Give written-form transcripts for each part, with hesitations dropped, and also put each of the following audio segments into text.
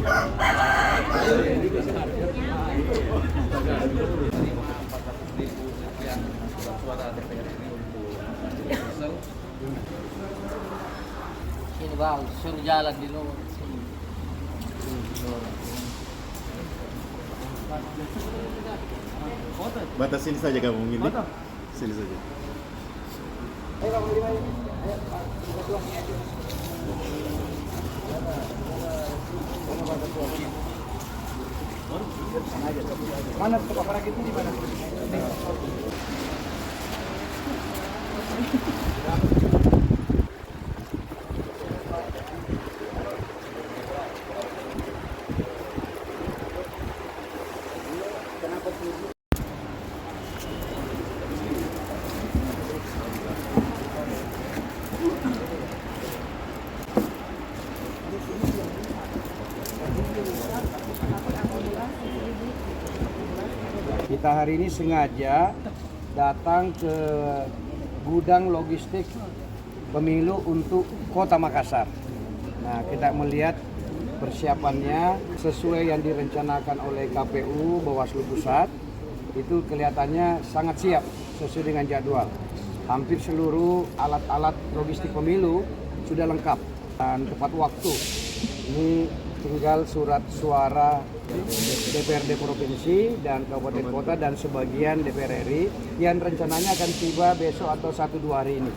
Sini bang, suruh jalan di luar. Batas sini saja kamu ini. Sini saja. Mana tempat parkir itu di mana? Kita hari ini sengaja datang ke gudang logistik pemilu untuk Kota Makassar. Nah, kita melihat persiapannya sesuai yang direncanakan oleh KPU Bawaslu Pusat. Itu kelihatannya sangat siap sesuai dengan jadwal. Hampir seluruh alat-alat logistik pemilu sudah lengkap dan tepat waktu. Ini tinggal surat suara DPRD Provinsi dan Kabupaten Kota dan sebagian DPR RI yang rencananya akan tiba besok atau 1-2 hari ini.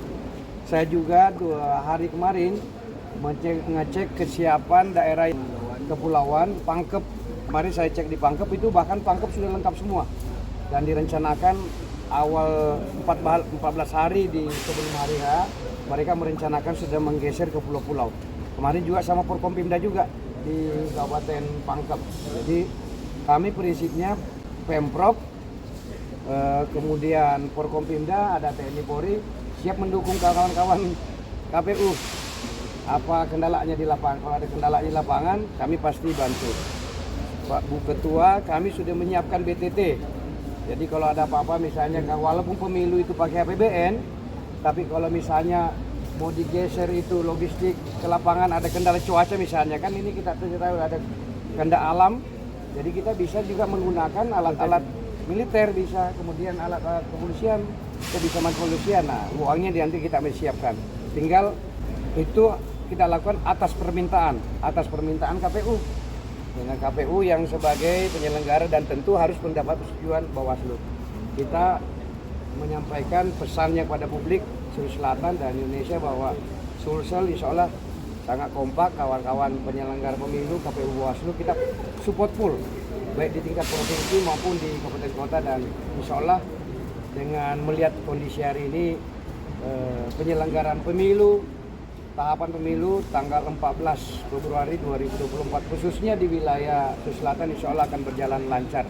Saya juga 2 hari kemarin ngecek kesiapan daerah kepulauan Pangkep. Kemarin saya cek di Pangkep itu bahkan Pangkep sudah lengkap semua dan direncanakan awal 14 hari sebelum hari H mereka merencanakan sudah menggeser ke pulau-pulau. Kemarin juga sama Forkompimda juga di Kabupaten Pangkep. Jadi kami prinsipnya Pemprov, kemudian Forkompimda, ada TNI Polri siap mendukung kawan-kawan KPU. Apa kendalanya di lapangan? Kalau ada kendala di lapangan, kami pasti bantu. Pak Bu Ketua, kami sudah menyiapkan BTT. Jadi kalau ada apa-apa misalnya, walaupun pemilu itu pakai APBN, tapi kalau misalnya mau digeser itu logistik ke lapangan ada kendala cuaca misalnya, kan ini kita tahu ada kendala alam, jadi kita bisa juga menggunakan alat-alat militer, bisa kemudian alat-alat kepolisian, kita bisa kepolisian. Nah, uangnya nanti kita siapkan, tinggal itu kita lakukan atas permintaan KPU dengan KPU yang sebagai penyelenggara dan tentu harus mendapat persetujuan Bawaslu. Kita menyampaikan pesannya kepada publik Sulawesi Selatan dan Indonesia bahwa Sulsel insya Allah sangat kompak, kawan-kawan penyelenggara pemilu KPU Bawaslu kita support full baik di tingkat provinsi maupun di kabupaten kota, dan insya Allah dengan melihat kondisi hari ini penyelenggaraan pemilu, tahapan pemilu tanggal 14 Februari 2024 khususnya di wilayah Sulawesi Selatan insya Allah akan berjalan lancar.